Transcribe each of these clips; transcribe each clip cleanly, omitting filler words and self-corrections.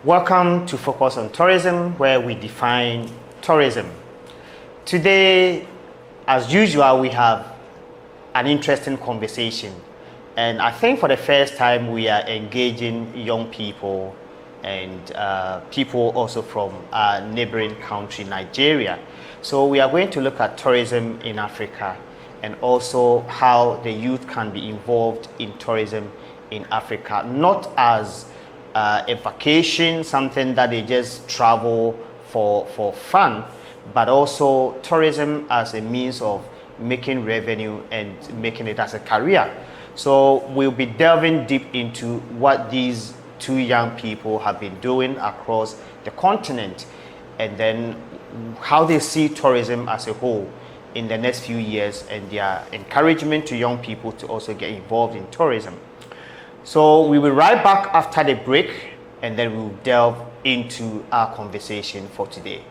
Welcome to Focus on Tourism, where we define tourism. Today, as usual, we have an interesting conversation. And I think for the first time, we are engaging young people and people also from our neighboring country, Nigeria. So we are going to look at tourism in Africa and also how the youth can be involved in tourism in Africa, not as a vacation, something that they just travel for fun, but also tourism as a means of making revenue and making it as a career. So we'll be delving deep into what these two young people have been doing across the continent, and then how they see tourism as a whole in the next few years, and their encouragement to young people to also get involved in tourism. So we will be right back after the break, and then we'll delve into our conversation for today.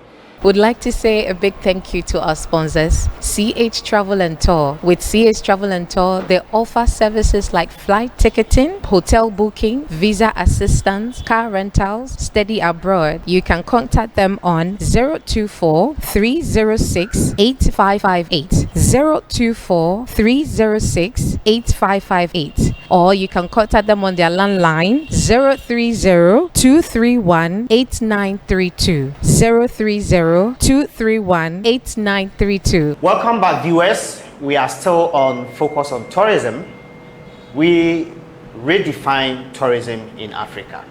Would like to say a big thank you to our sponsors, CH Travel and Tour. With CH Travel and Tour, they offer services like flight ticketing, hotel booking, visa assistance, car rentals, study abroad. You can contact them on 024 306 8558, 024 306 8558, or you can contact them on their landline 030 231 8932, 030 231 8932. Welcome back, viewers. We are still on Focus on Tourism. We redefine tourism in Africa.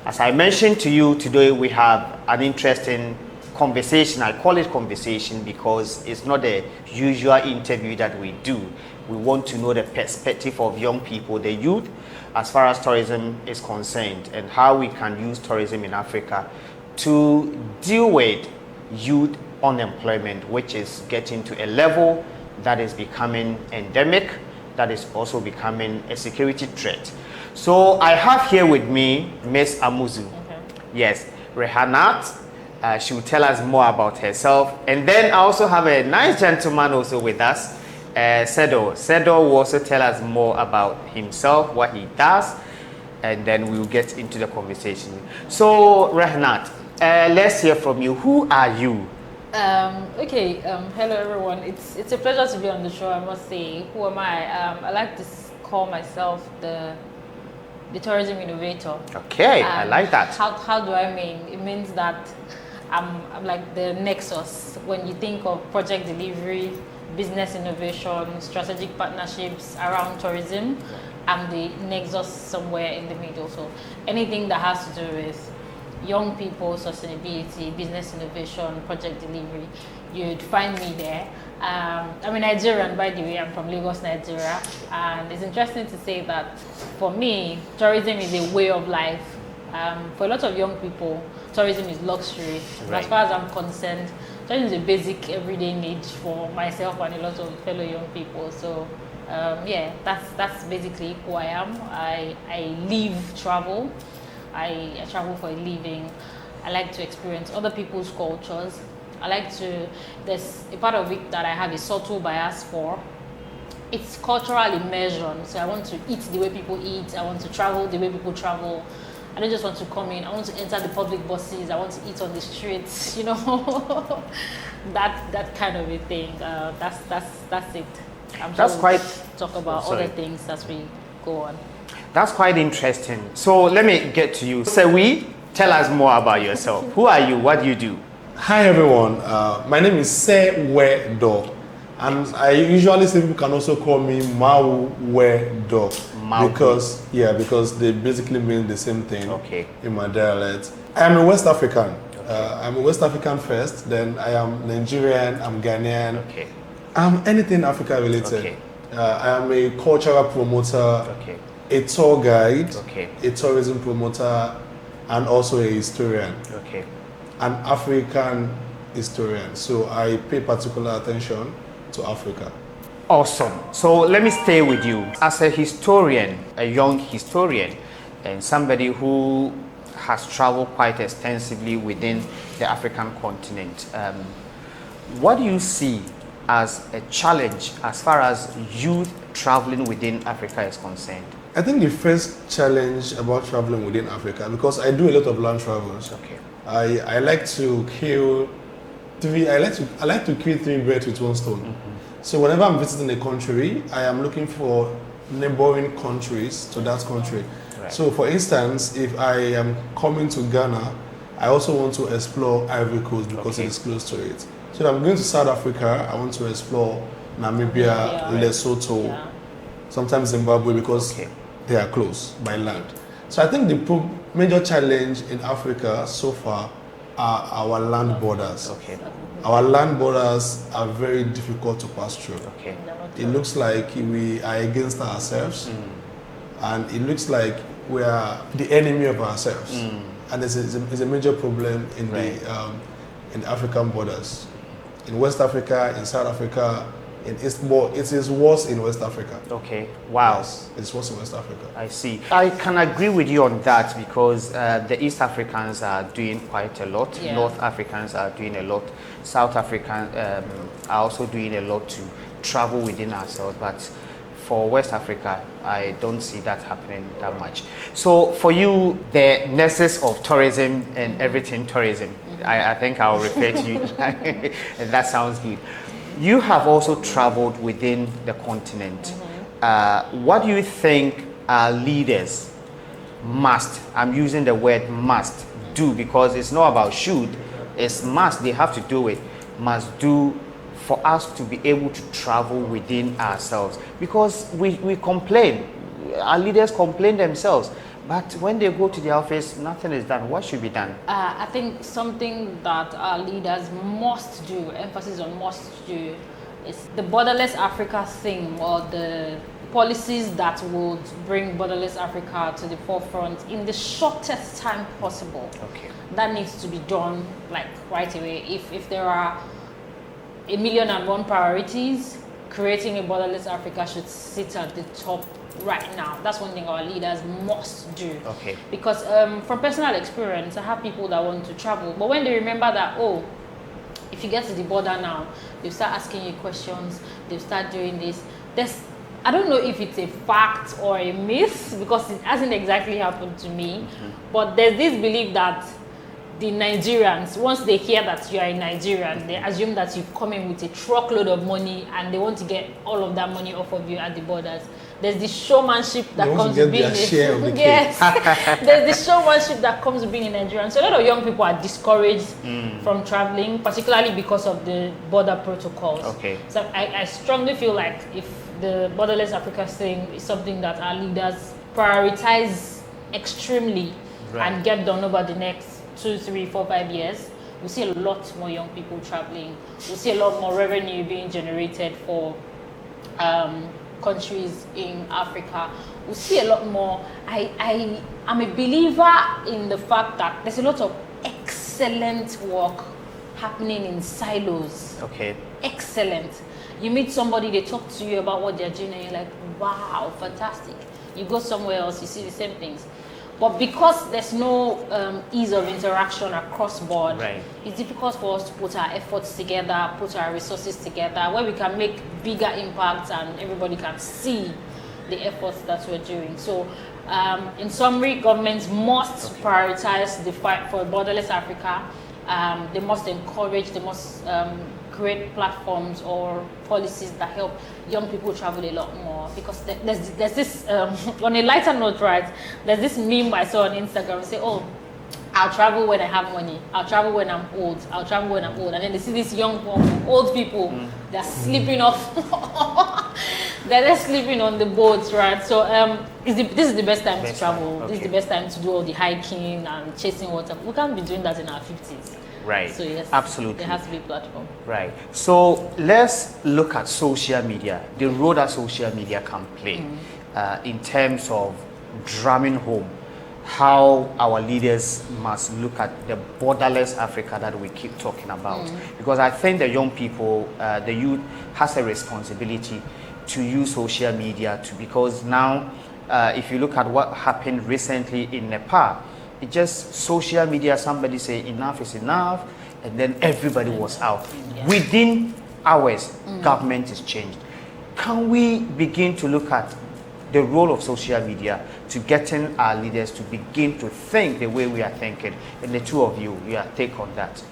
As I mentioned to you today, we have an interesting conversation. I call it conversation because it's not the usual interview that we do. We want to know the perspective of young people, the youth, as far as tourism is concerned, and how we can use tourism in Africa to deal with youth unemployment, which is getting to a level that is becoming endemic, that is also becoming a security threat. So I have here with me Miss AMUSU. Yes, Rehanat. She will tell us more about herself. And then I also have a nice gentleman also with us, SEWEDO. SEWEDO will also tell us more about himself, what he does, and then we'll get into the conversation. So Rehanat, let's hear from you. Who are you? Hello everyone. It's a pleasure to be on the show, I must say. Who am I? I like to call myself the tourism innovator. Okay, I like that. How do I mean? It means that I'm like the nexus when you think of project delivery, business innovation, strategic partnerships around tourism. I'm the nexus somewhere in the middle. So anything that has to do with young people, sustainability, business innovation, project delivery, you'd find me there. I'm a Nigerian, by the way. I'm from Lagos, Nigeria, and it's interesting to say that for me, tourism is a way of life. For a lot of young people, tourism is luxury. Right. As far as I'm concerned, tourism is a basic everyday need for myself and a lot of fellow young people. So that's basically who I am. I live travel. I travel for a living. I like to experience other people's cultures. There's a part of it that I have a subtle bias for. It's cultural immersion. So I want to eat the way people eat. I want to travel the way people travel. I don't just want to come in. I want to enter the public buses. I want to eat on the streets, that kind of a thing. That's it. I'm sure we'll talk about other things as we go on. That's quite interesting. So let me get to you. Sewi, tell us more about yourself. Who are you? What do you do? Hi everyone. My name is SEWEDO, and I usually say people can also call me MAWEDO because they basically mean the same thing in my dialect. I am a West African. I'm a West African first, then I am Nigerian, I'm Ghanaian. I'm anything Africa related. I am a cultural promoter, a tour guide, a tourism promoter, and also a historian, an African historian. So I pay particular attention to Africa. Awesome. So let me stay with you. As a historian, a young historian, and somebody who has traveled quite extensively within the African continent, what do you see as a challenge as far as youth traveling within Africa is concerned? I think the first challenge about traveling within Africa, because I do a lot of land travels. Okay. I like to kill I like to kill three birds with one stone. So whenever I'm visiting a country, I am looking for neighboring countries to that country. Right. So for instance, if I am coming to Ghana, I also want to explore Ivory Coast because it is close to it. So if I'm going to South Africa, I want to explore Namibia, Lesotho, sometimes Zimbabwe because they are close by land. So I think the major challenge in Africa so far are our land borders. Okay. Our land borders are very difficult to pass through. Okay. It looks like we are against ourselves, and it looks like we are the enemy of ourselves. And it's a major problem in the African borders. In West Africa, in South Africa, it is worse in West Africa. Okay. Wow. Yes, it's worse in West Africa. I see. I can agree with you on that because the East Africans are doing quite a lot. Yeah. North Africans are doing a lot. South Africans are also doing a lot to travel within ourselves. But for West Africa, I don't see that happening that much. So for you, the nexus of tourism and everything tourism, I think I'll refer to you. And that sounds good. You have also traveled within the continent. What do you think our leaders must, I'm using the word must, do, because it's not about should, it's must, they have to do it, must do for us to be able to travel within ourselves? Because we complain, our leaders complain themselves, but when they go to the office, nothing is done. What should be done? I think something that our leaders must do, emphasis on must do, is the borderless Africa thing, or the policies that would bring borderless Africa to the forefront in the shortest time possible. Okay. That needs to be done like right away. If there are 1,000,001 priorities, creating a borderless Africa should sit at the top right now. That's one thing our leaders must do. Okay. Because from personal experience, I have people that want to travel, but when they remember that, oh, if you get to the border now, they'll start asking you questions, they'll start doing this. I don't know if it's a fact or a myth, because it hasn't exactly happened to me, but there's this belief that the Nigerians, once they hear that you are a Nigerian, they assume that you've come in with a truckload of money and they want to get all of that money off of you at the borders. There's this showmanship that comes with being yes. There's this showmanship that comes with being a Nigerian. So a lot of young people are discouraged from traveling, particularly because of the border protocols. Okay. So I strongly feel like if the borderless Africa thing is something that our leaders prioritize extremely and get done over the next 2, 3, 4, 5 years, we'll see a lot more young people traveling. We'll see a lot more revenue being generated for countries in Africa. We'll see a lot more. I'm a believer in the fact that there's a lot of excellent work happening in silos. Okay. Excellent. You meet somebody, they talk to you about what they're doing, and you're like, wow, fantastic. You go somewhere else, you see the same things. But because there's no ease of interaction across board, it's difficult for us to put our efforts together, put our resources together, where we can make bigger impacts and everybody can see the efforts that we're doing. So in summary, governments must prioritize the fight for borderless Africa. They must encourage, they must create platforms or policies that help young people travel a lot more, because there's this on a lighter note, right, there's this meme I saw on Instagram say, oh, I'll travel when I have money, I'll travel when I'm old, I'll travel when I'm old, and then they see these young old people, they're sleeping off they're sleeping on the boats, right? So this is the best time to travel. This is the best time to do all the hiking and chasing water. We can't be doing that in our 50s. Right. So yes, absolutely. There has to be a platform. Right. So let's look at social media, the role that social media can play in terms of drumming home how our leaders must look at the borderless Africa that we keep talking about. Because I think the young people, the youth has a responsibility to use social media because now if you look at what happened recently in Nepal, it just social media, somebody say enough is enough, and then everybody was out. Within hours, government is changed. Can we begin to look at the role of social media to getting our leaders to begin to think the way we are thinking. And the two of you, your take on that.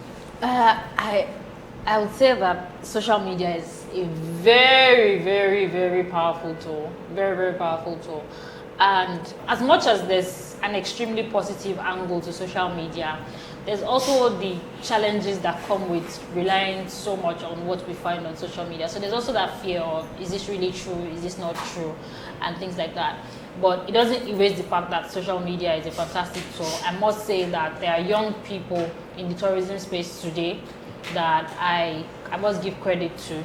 I would say that social media is a very, very, very powerful tool. Very, very powerful tool. And as much as there's an extremely positive angle to social media, there's also the challenges that come with relying so much on what we find on social media. So there's also that fear of, is this really true? Is this not true? And things like that. But it doesn't erase the fact that social media is a fantastic tool. I must say that there are young people in the tourism space today that I must give credit to,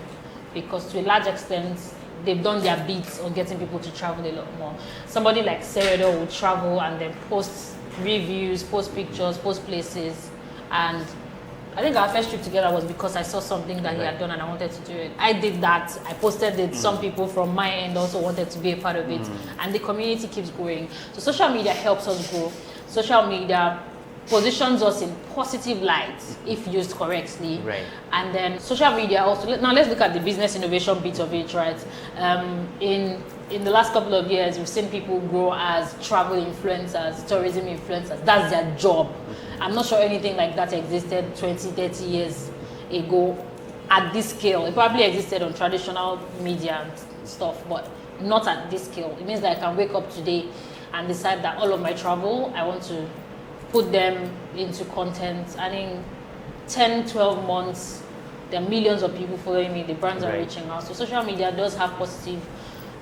because to a large extent, they've done their bits on getting people to travel a lot more. Somebody like SEWEDO will travel and then post reviews, post pictures, post places. And I think our first trip together was because I saw something that he had done and I wanted to do it. I did that, I posted it, some people from my end also wanted to be a part of it, and the community keeps growing. So social media helps us grow. Social media positions us in positive light if used correctly. Right. And then social media also, now let's look at the business innovation bit of it, right? In the last couple of years, we've seen people grow as travel influencers, tourism influencers. That's their job. I'm not sure anything like that existed 20, 30 years ago at this scale. It probably existed on traditional media and stuff, but not at this scale. It means that I can wake up today and decide that all of my travel, I want to put them into content, and in 10, 12 months, there are millions of people following me, the brands are reaching out. So social media does have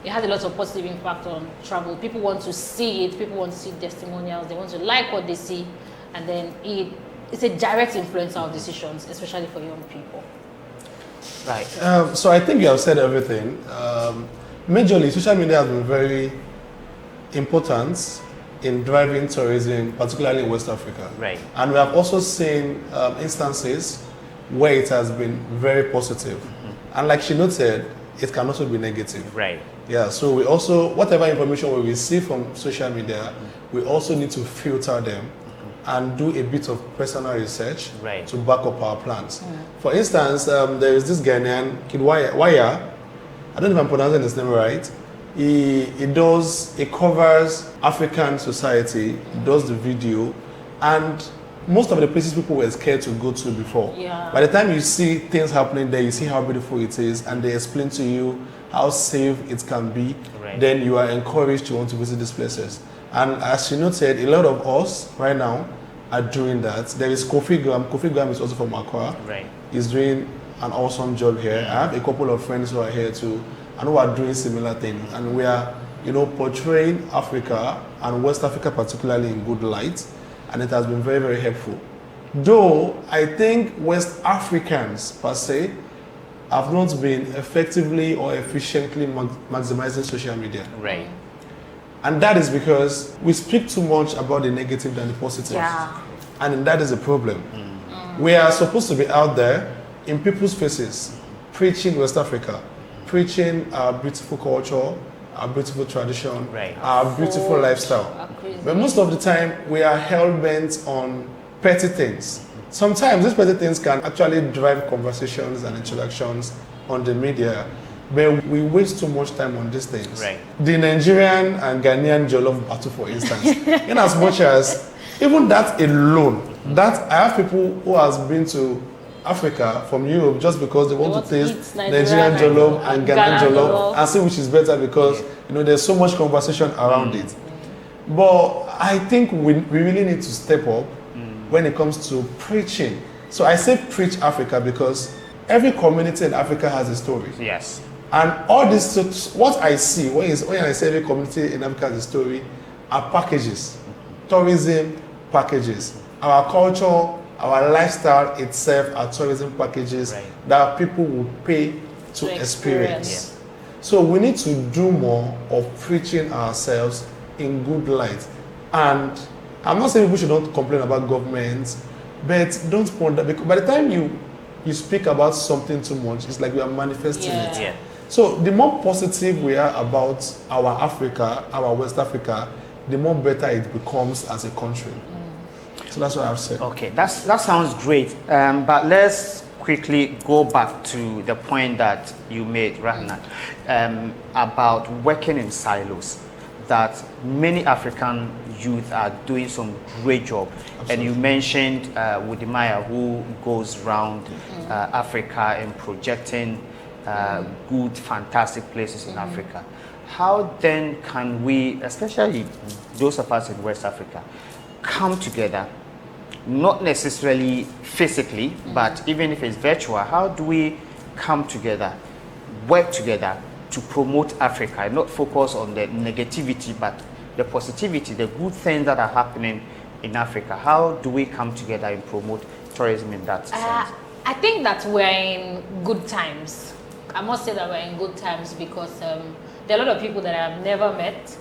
it has a lot of positive impact on travel. People want to see it, people want to see testimonials, they want to like what they see, and then it's a direct influencer of decisions, especially for young people. Right. So I think you have said everything. Majorly, social media has been very important in driving tourism, particularly in West Africa. Right. And we have also seen instances where it has been very positive. And like she noted, it can also be negative. Right. Yeah, so we also, whatever information we receive from social media, we also need to filter them and do a bit of personal research to back up our plans. For instance, there is this Ghanaian kid, Waya. I don't know if I'm pronouncing his name right. He covers African society, does the video, and most of the places people were scared to go to before. Yeah. By the time you see things happening there, you see how beautiful it is, and they explain to you how safe it can be, then you are encouraged to want to visit these places. And as she noted, a lot of us right now are doing that. There is Kofi Graham. Kofi Graham is also from Accra. Right. He's doing an awesome job here. I have a couple of friends who are here too, and who are doing similar things. And we are, portraying Africa and West Africa particularly in good light, and it has been very, very helpful. Though I think West Africans per se have not been effectively or efficiently maximizing social media. Right. And that is because we speak too much about the negative than the positive. Yeah. And that is a problem. We are supposed to be out there in people's faces, preaching West Africa, preaching our beautiful culture, our beautiful tradition, our beautiful lifestyle. But most of the time, we are hell-bent on petty things. Sometimes these petty things can actually drive conversations and introductions on the media, but we waste too much time on these things. Right. The Nigerian and Ghanaian jollof battle, for instance, in as much as even that alone, that I have people who has been to Africa from Europe just because they want to taste Nigerian jollof and Ghanaian jollof and see which is better, because there's so much conversation around it. But I think we really need to step up when it comes to preaching. So I say preach Africa because every community in Africa has a story. Yes. And all this, what I see when I say every community in Africa has a story, are packages, tourism packages. Our culture, our lifestyle itself are tourism packages that people will pay to experience. Yeah. So we need to do more of preaching ourselves in good light. And I'm not saying people should not complain about government, but don't ponder, because by the time you speak about something too much, it's like we are manifesting it. Yeah. So the more positive we are about our Africa, our West Africa, the more better it becomes as a country. So that's what I've said. Okay, that sounds great. But let's quickly go back to the point that you made, Rahna, about working in silos. That many African youth are doing some great job. Absolutely. And you mentioned Wudimaya, who goes around Africa and projecting good, fantastic places in Africa. How then can we, especially those of us in West Africa, come together, not necessarily physically, but even if it's virtual, how do we come together, work together to promote Africa, and not focus on the negativity, but the positivity, the good things that are happening in Africa? How do we come together and promote tourism in that sense? I think that we're in good times. I must say that we're in good times because there are a lot of people that I've never met,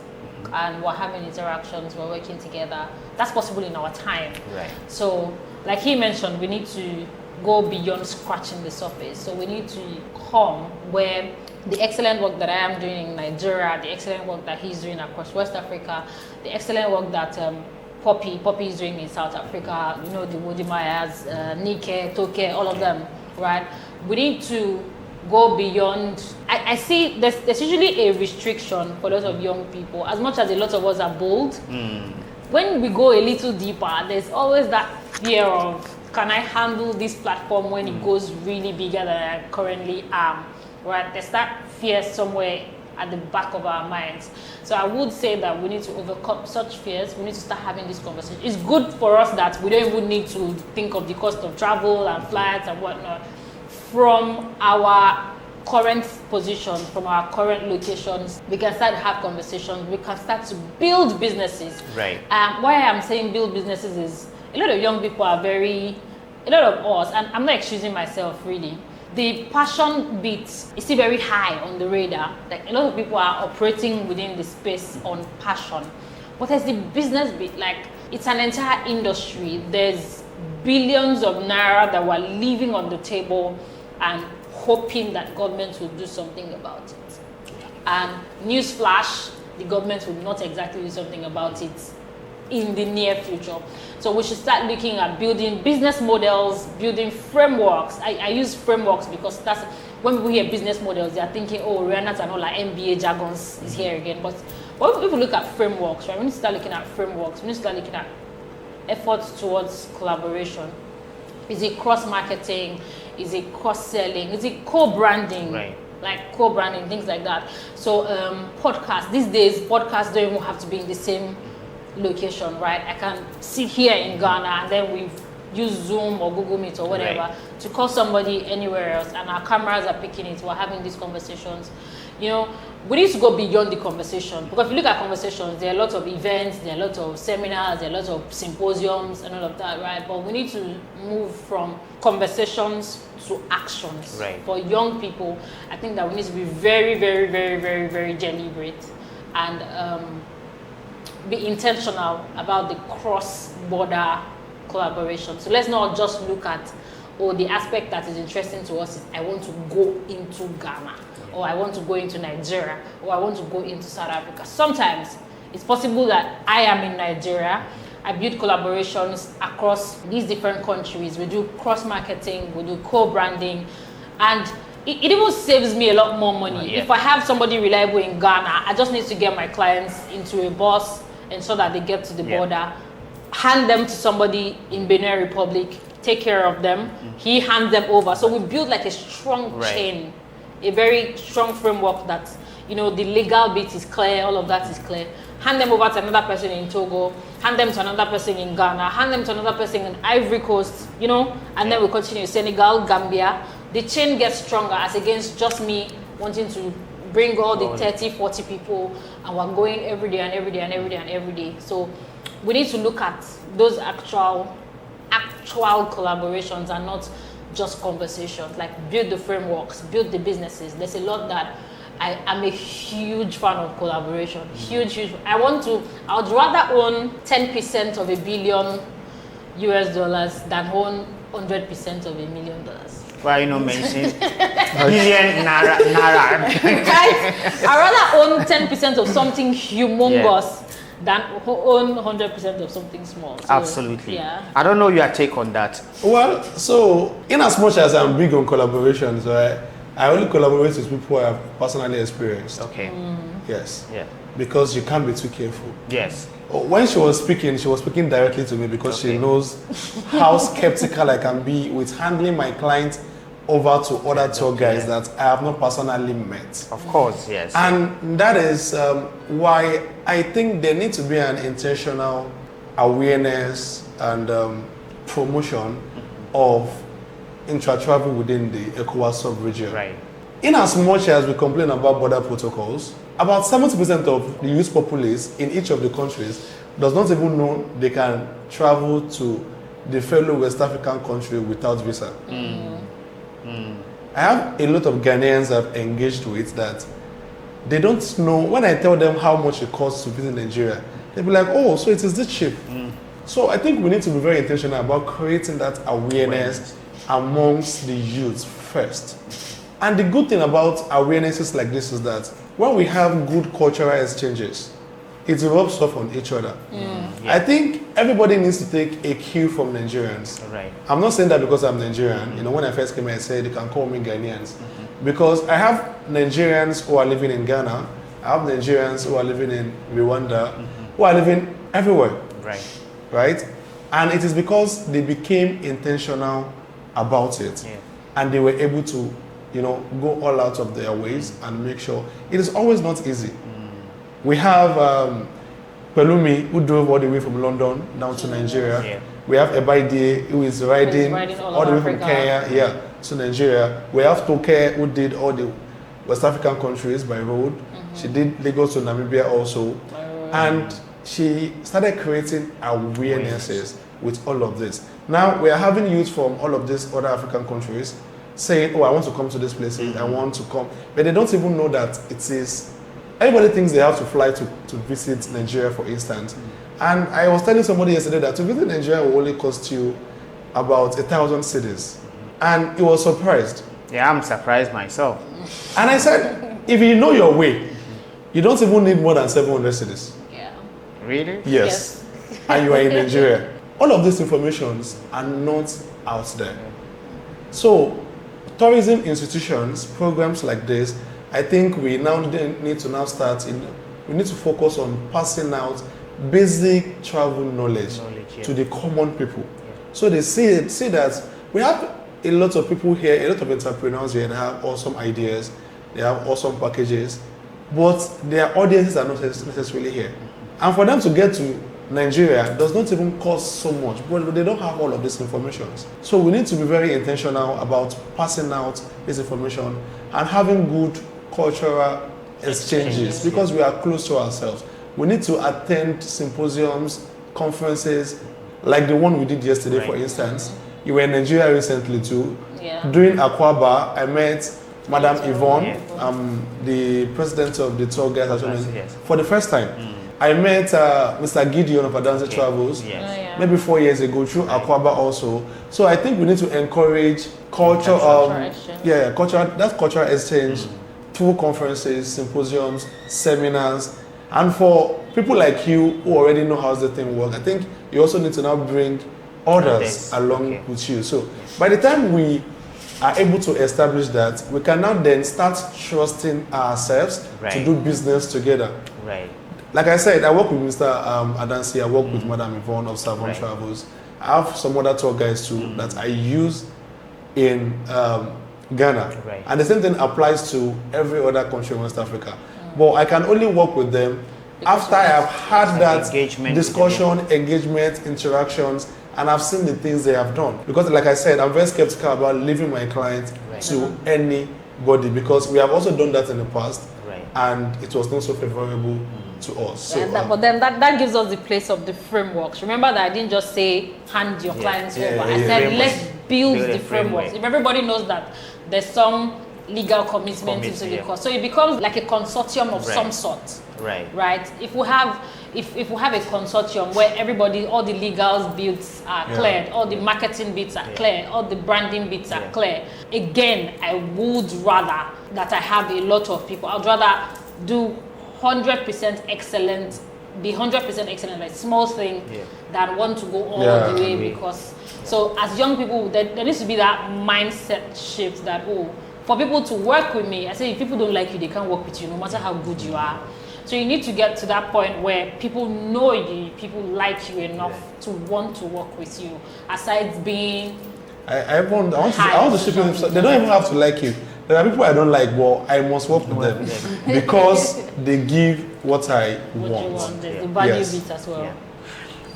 and we're having interactions, we're working together. That's possible in our time. Right. So, like he mentioned, we need to go beyond scratching the surface. So we need to come where the excellent work that I am doing in Nigeria, the excellent work that he's doing across West Africa, the excellent work that Poppy is doing in South Africa, you know, the Wodimayas, Nike, Toke, all of them, right? We need to go beyond. I see there's usually a restriction for a lot of young people, as much as a lot of us are bold. When we go a little deeper, there's always that fear of, can I handle this platform when it goes really bigger than I currently am, right? There's that fear somewhere at the back of our minds. So I would say that we need to overcome such fears. We need to start having this conversation. It's good for us that we don't even need to think of the cost of travel and flights and whatnot. From our current position, from our current locations, we can start to have conversations. We can start to build businesses. Right. Why I'm saying build businesses is a lot of young people are a lot of us, and I'm not excusing myself really, the passion bit is still very high on the radar. Like a lot of people are operating within the space on passion. But there's the business bit, like it's an entire industry. There's billions of naira that we're leaving on the table and hoping that government will do something about it. And newsflash, the government will not exactly do something about it in the near future. So we should start looking at building business models, building frameworks. I use frameworks because that's when people hear business models, they are thinking, oh, Rihanna and all like MBA jargons is here again. But if we look at frameworks, right, we need to start looking at frameworks. We need to start looking at efforts towards collaboration. Is it cross-marketing? Is it cross-selling? Is it co-branding? Right. Like co-branding, things like that. So podcasts, these days, podcasts don't even have to be in the same location, right? I can sit here in Ghana and then we use Zoom or Google Meet or whatever to call somebody anywhere else, and our cameras are picking it. We're having these conversations. You know, we need to go beyond the conversation, because if you look at conversations, there are lots of events, there are lots of seminars, there are lots of symposiums and all of that, right? But we need to move from conversations to actions. Right. For young people, I think that we need to be very, very, very, very, very deliberate and be intentional about the cross-border collaboration. So let's not just look at, oh, the aspect that is interesting to us is I want to go into Ghana, or I want to go into Nigeria, or I want to go into South Africa. Sometimes it's possible that I am in Nigeria, I build collaborations across these different countries. We do cross-marketing, we do co-branding, and it even saves me a lot more money. If I have somebody reliable in Ghana, I just need to get my clients into a bus, ensure that they get to the border, hand them to somebody in Benin Republic, take care of them, he hands them over. So we build like a strong chain, a very strong framework that, you know, the legal bit is clear, all of that is clear. Hand them over to another person in Togo, hand them to another person in Ghana, hand them to another person in Ivory Coast, you know, and then we continue Senegal, Gambia. The chain gets stronger as against just me wanting to bring all the 30, 40 people, and we're going every day and every day and every day and every day. So we need to look at those actual collaborations and not just conversations. Like build the frameworks, build the businesses. There's a lot that I'm a huge fan of collaboration. Huge. I would rather own 10% of $1 billion US than own 100% of $1 million. Why are you not mentioning billion naira? Guys, I'd rather own 10% of something humongous than own 100% of something small. So, Absolutely. Yeah. I don't know your take on that. Well, so in as much as I'm big on collaborations, right, I only collaborate with people I have personally experienced. Okay. Yes. Yeah. Because you can't be too careful. Yes. When she was speaking directly to me because she knows how skeptical I can be with handling my clients over to other tour guides that I have not personally met. Of course, yes. And that is why I think there needs to be an intentional awareness and promotion of intra-travel within the ECOWAS sub-region. Right. In as much as we complain about border protocols, about 70% of the youth populace in each of the countries does not even know they can travel to the fellow West African country without visa. I have a lot of Ghanaians I've engaged with that they don't know. When I tell them how much it costs to visit Nigeria, they'll be like, oh, so it is this cheap. So I think we need to be very intentional about creating that awareness amongst the youth first. And the good thing about awarenesses like this is that when we have good cultural exchanges, it rubs off on each other. I think everybody needs to take a cue from Nigerians. Right. I'm not saying that because I'm Nigerian. You know, when I first came here, I said you can call me Ghanaians. Because I have Nigerians who are living in Ghana, I have Nigerians who are living in Rwanda, who are living everywhere. Right. Right? And it is because they became intentional about it. Yeah. And they were able to, you know, go all out of their ways and make sure. It is always not easy. We have Pelumi, who drove all the way from London down to Nigeria. Yeah. We have Ebaide, who is riding all the way from Kenya to Nigeria. We have Toke, who did all the West African countries by road. She did Lagos to Namibia also. And she started creating awarenesses with all of this. Now, we are having youth from all of these other African countries saying, oh, I want to come to this place, I want to come. But they don't even know that it is. Everybody thinks they have to fly to visit Nigeria, for instance. And I was telling somebody yesterday that to visit Nigeria will only cost you about 1,000 cedis. And he was surprised. Yeah, I'm surprised myself. And I said, if you know your way, you don't even need more than 700 cedis. Yeah. Really? Yes. And you are in Nigeria. All of these informations are not out there. So, tourism institutions, programs like this, I think we now need to now start we need to focus on passing out basic travel knowledge to the common people. So they see that we have a lot of people here, a lot of entrepreneurs here that have awesome ideas, they have awesome packages, but their audiences are not necessarily here. And for them to get to Nigeria does not even cost so much, but they don't have all of this information. So we need to be very intentional about passing out this information and having good cultural exchanges because we are close to ourselves. We need to attend symposiums, conferences, like the one we did yesterday, for instance. You were in Nigeria recently too. Yeah. During Aquaba, I met Madam Yvonne, the president of the tour guide association, for the first time. I met Mr. Gideon of Adanze Travels, maybe 4 years ago through Aquaba also. So I think we need to encourage cultural cultural exchange through conferences, symposiums, seminars, and for people like you who already know how the thing works, I think you also need to now bring others along with you. So by the time we are able to establish that, we can now then start trusting ourselves to do business together. Right. Like I said, I work with Mr. Adansi, I work with Madam Yvonne of Savon Travels. I have some other tour guides too that I use in Ghana. Right. And the same thing applies to every other country in West Africa. But I can only work with them after I have had that discussion, engagement, interactions, and I've seen the things they have done. Because like I said, I'm very skeptical about leaving my clients to anybody because we have also done that in the past and it was not so favorable to us. So, but then that gives us the place of the frameworks. Remember that I didn't just say hand your clients over. I said let's build the frameworks. If everybody knows that there's some legal commitment into the course, so it becomes like a consortium of some sort. Right. If we have a consortium where everybody, all the legals bits are cleared, all the marketing bits are clear, all the branding bits are clear. Again, I would rather that I have a lot of people. I'd rather do 100% excellent be 100% excellent, like small thing, than want to go all the way because. So as young people, there needs to be that mindset shift that for people to work with me, I say if people don't like you, they can't work with you, no matter how good you are. So you need to get to that point where people know you, people like you enough to want to work with you. Aside being, I want to shift them. They don't even have to like you. There are people I don't like, but I must work with them because they give what I want. The value bit as well. Yeah.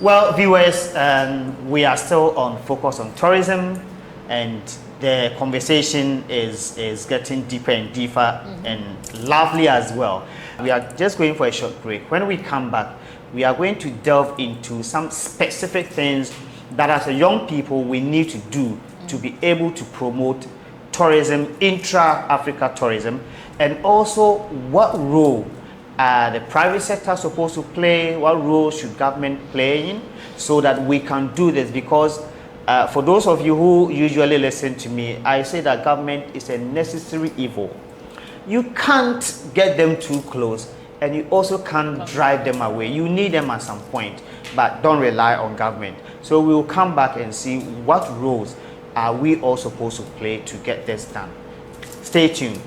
Well, viewers, we are still on focus on tourism, and the conversation is getting deeper and deeper and lovely as well. We are just going for a short break. When we come back, we are going to delve into some specific things that as a young people we need to do to be able to promote tourism, intra-Africa tourism, and also what role the private sector supposed to play, what role should government play in, so that we can do this. Because for those of you who usually listen to me, I say that government is a necessary evil. You can't get them too close, and you also can't drive them away. You need them at some point, but don't rely on government. So we will come back and see what roles are we all supposed to play to get this done. Stay tuned.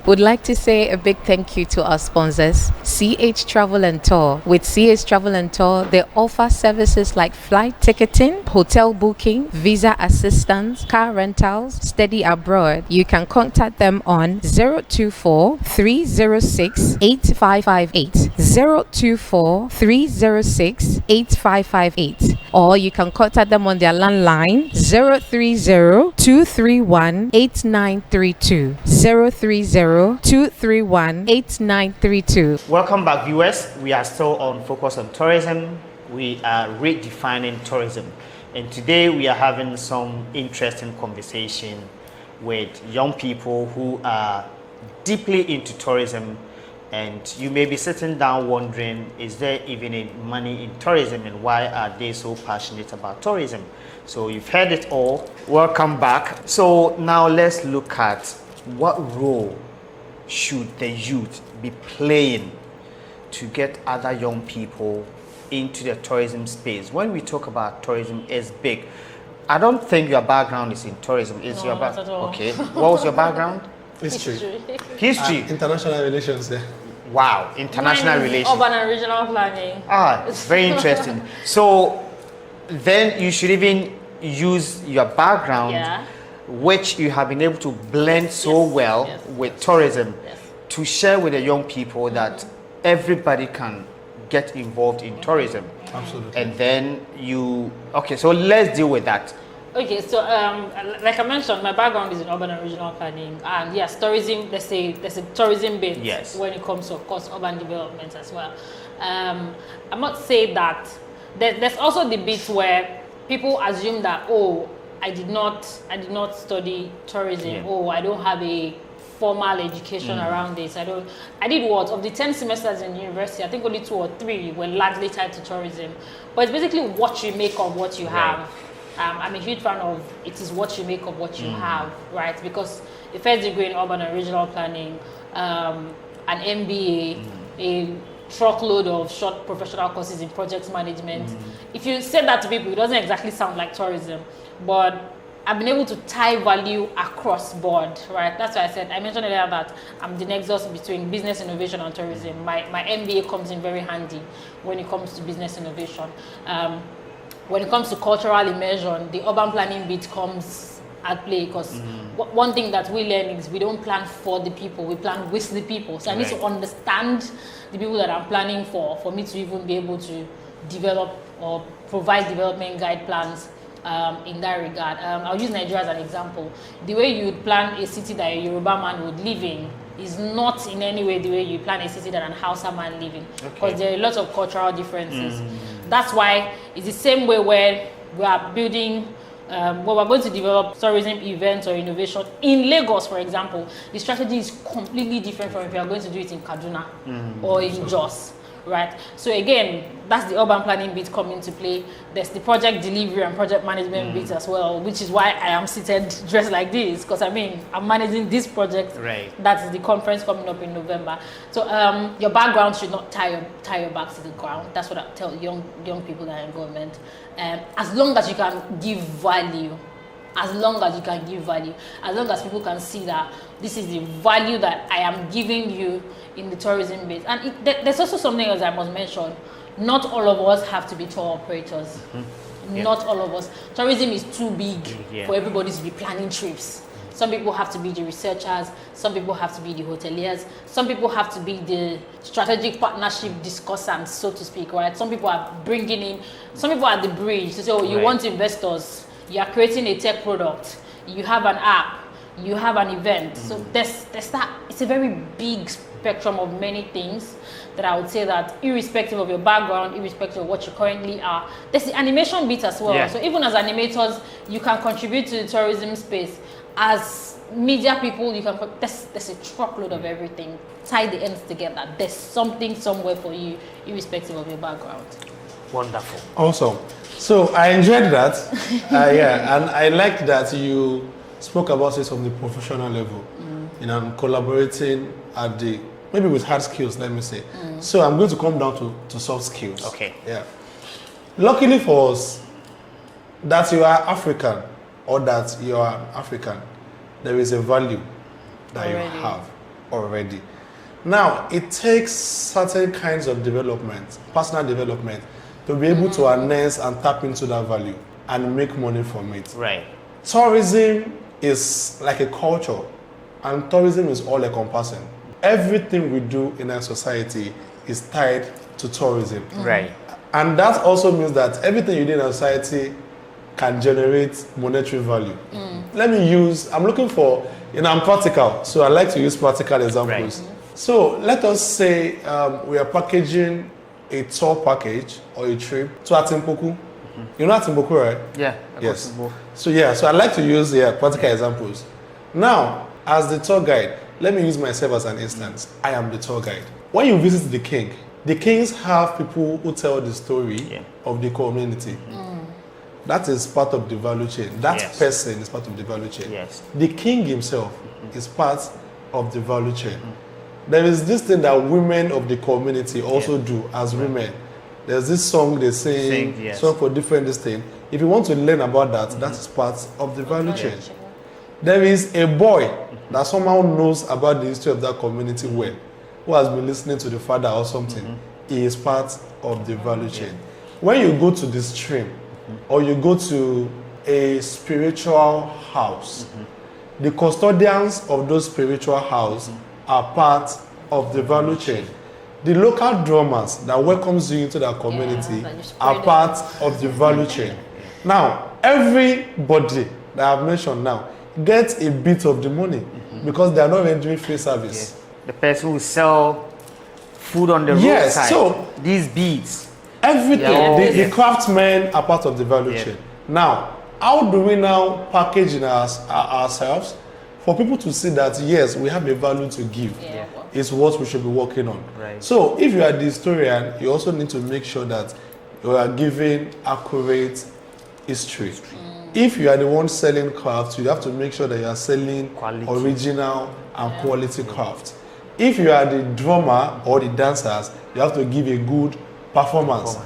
Would like to say a big thank you to our sponsors, CH Travel and Tour. With CH Travel and Tour, they offer services like flight ticketing, hotel booking, visa assistance, car rentals, study abroad. You can contact them on 024 306 8558, 024 306 8558, or you can contact them on their landline 030 231 8932, 030 231 8932. Welcome back, viewers. We are still on Focus on Tourism. We are redefining tourism, and today we are having some interesting conversation with young people who are deeply into tourism. And you may be sitting down wondering, is there even any money in tourism, and why are they so passionate about tourism? So you've heard it all. Welcome back. So now let's look at what role should the youth be playing to get other young people into the tourism space. When we talk about tourism, it's big. I don't think your background is in tourism. Is your not at all. Okay. What was your background? History. History. International relations. Wow. International relations. Urban and regional planning. It's very interesting. So then you should even use your background, which you have been able to blend so well with tourism, to share with the young people that everybody can get involved in tourism. Absolutely. And then so let's deal with that. Okay, so like I mentioned, my background is in urban and regional planning, and yes, tourism. There's a tourism bit when it comes to, of course, urban development as well. I must say that there's also the bit where people assume that I did not study tourism. I don't have a formal education around this. I did what? Of the 10 semesters in university, I think only 2 or 3 were largely tied to tourism. But it's basically what you make of what you have. I'm a huge fan of it is what you make of what you have, right? Because a first degree in urban and regional planning, an MBA, a truckload of short professional courses in project management. If you say that to people, it doesn't exactly sound like tourism, but I've been able to tie value across board, right? That's why I mentioned earlier that I'm the nexus between business innovation and tourism. My MBA comes in very handy when it comes to business innovation. When it comes to cultural immersion, the urban planning bit comes at play, because one thing that we learn is we don't plan for the people, we plan with the people. So I need to understand the people that I'm planning for me to even be able to develop or provide development guide plans in that regard. I'll use Nigeria as an example. The way you would plan a city that a Yoruba man would live in is not in any way the way you plan a city that an Hausa man live in, because there are a lot of cultural differences. That's why it's the same way where we are building, where we're going to develop tourism events or innovation. In Lagos, for example, the strategy is completely different from if you are going to do it in Kaduna or in Jos, right? So again, that's the urban planning bit come into play. There's the project delivery and project management bit as well, which is why I am seated dressed like this, because I mean, I'm managing this project. Right. That's the conference coming up in November. So your background should not tie your back to the ground. That's what I tell young people that are in government. As long as you can give value, as long as people can see that this is the value that I am giving you in the tourism base. And there's also something else I must mention. Not all of us have to be tour operators. Not all of us. Tourism is too big for everybody to be planning trips. Some people have to be the researchers. Some people have to be the hoteliers. Some people have to be the strategic partnership discussants, so to speak, right? Some people are bringing in, some people are the bridge to say, oh, you want investors. You are creating a tech product. You have an app. You have an event. So there's that. It's a very big spectrum of many things that I would say that irrespective of your background, irrespective of what you currently are, there's the animation bit as well. Yeah. So even as animators, you can contribute to the tourism space. As media people, you can. There's a truckload of everything. Tie the ends together. There's something somewhere for you, irrespective of your background. Wonderful. Awesome. So I enjoyed that. And I liked that you spoke about it from the professional level, and collaborating at the, maybe with hard skills, let me say. So I'm going to come down to soft skills. Okay. Yeah. Luckily for us, that you are African or that you are African, there is a value that you have already. Now, it takes certain kinds of development, personal development, to be able to harness and tap into that value and make money from it. Right. Tourism is like a culture, and tourism is all encompassing. Everything we do in our society is tied to tourism. Right. And that also means that everything you do in our society can generate monetary value. Let me use, I'm looking for, I'm practical, so I like to use practical examples. Right. So let us say we are packaging a tour package or a trip to Atimpoku. You know Atimpoku, right? Yeah. Yes. So I like to use practical examples. Now, as the tour guide, let me use myself as an instance. I am the tour guide. When you visit the king, the kings have people who tell the story of the community. That is part of the value chain. That person is part of the value chain. Yes. The king himself is part of the value chain. There is this thing that women of the community also do as women. There's this song they sing, song for different this thing. If you want to learn about that, that is part of the value chain. There is a boy that somehow knows about the history of that community well, who has been listening to the father or something. He is part of the value chain. When you go to the stream, or you go to a spiritual house, the custodians of those spiritual houses are part of the value chain. The local drummers that welcomes you into that community are part of the value chain. Now, everybody that I've mentioned now gets a bit of the money because they are not rendering free service. The person who sell food on the roadside. So these beads. Everything, the craftsmen are part of the value chain. Now, how do we now package in ourselves for people to see that, yes, we have a value to give? It's what we should be working on. Right. So, if you are the historian, you also need to make sure that you are giving accurate history. If you are the one selling crafts, you have to make sure that you are selling original and quality crafts. If you are the drummer or the dancers, you have to give a good performance.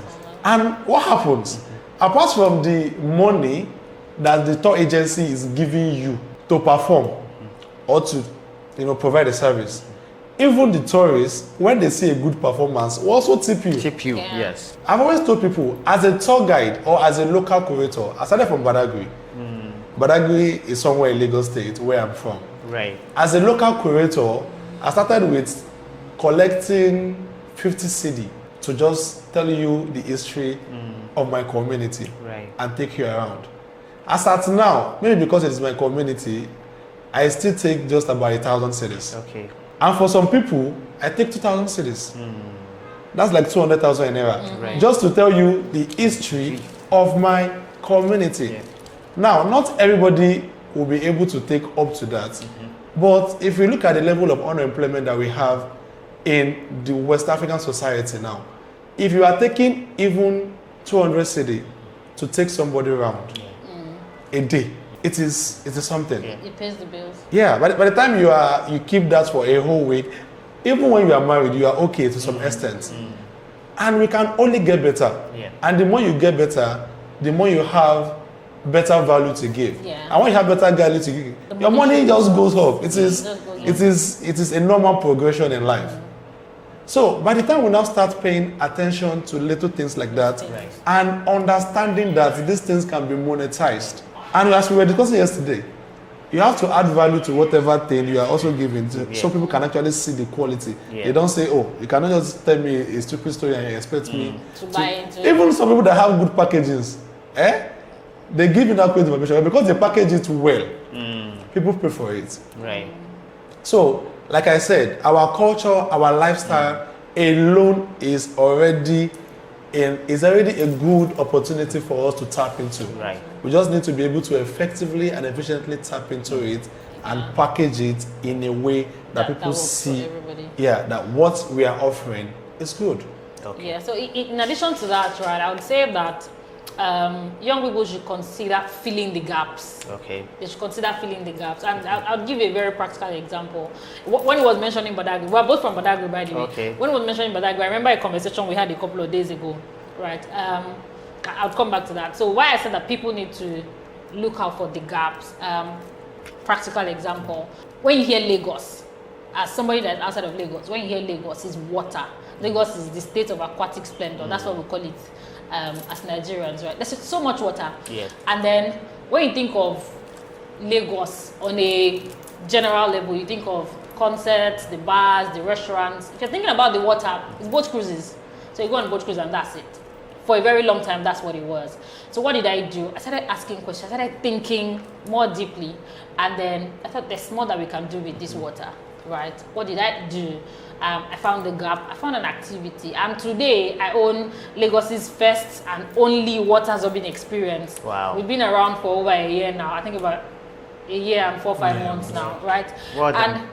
And what happens? Apart from the money that the tour agency is giving you to perform or to provide a service, even the tourists, when they see a good performance, will also tip you. Yes. I've always told people, as a tour guide or as a local curator, I started from Badagry. Badagry is somewhere in Lagos State, where I'm from. Right. As a local curator, I started with collecting 50 CD to just tell you the history of my community and take you around. As at now, maybe because it is my community, I still take just about 1,000 cities. Okay. And for some people, I take 2,000 cities. That's like 200,000 naira. Just to tell you the history of my community. Now, not everybody will be able to take up to that. But if we look at the level of unemployment that we have in the West African society now, if you are taking even 200 cedi to take somebody around a day, it is something. It pays the bills. Yeah, but by the time you keep that for a whole week, even when you are married, you are okay to some extent. And we can only get better. Yeah. And the more you get better, the more you have better value to give. Yeah. And when you have better value to give, your money just goes up. It is a normal progression in life. So by the time we now start paying attention to little things like that, and understanding that these things can be monetized, and as we were discussing yesterday, you have to add value to whatever thing you are also giving to, so people can actually see the quality. They don't say, oh, you cannot just tell me a stupid story and you expect me to buy into it. Even some people that have good packages, they give inaccurate information, but because they package it well, people pay for it. Right. So, like I said, our culture, our lifestyle alone is already a good opportunity for us to tap into. Right. We just need to be able to effectively and efficiently tap into it and package it in a way that people see, that what we are offering is good. Okay. Yeah. So in addition to that, right, I would say that young people should consider filling the gaps. Okay. They should consider filling the gaps. And I'll give a very practical example. When he was mentioning Badagry, we're both from Badagry, by the way. Okay. When he was mentioning Badagry, I remember a conversation we had a couple of days ago, right? I'll come back to that. So why I said that people need to look out for the gaps. Practical example. When you hear Lagos, as somebody that's outside of Lagos, when you hear Lagos, it's water. Lagos is the state of aquatic splendor. That's what we call it. As Nigerians, right? There's so much water. Yeah. And then when you think of Lagos on a general level, you think of concerts, the bars, the restaurants. If you're thinking about the water, it's boat cruises. So you go on boat cruise and that's it. For a very long time, that's what it was. So what did I do? I started asking questions. I started thinking more deeply. And then I thought there's more that we can do with this water, right? What did I do? I found the gap. I found an activity. And today, I own Lagos's first and only water zobbing experience. Wow. We've been around for over a year now. I think about a year and 4 or 5 months now, right? Well done. And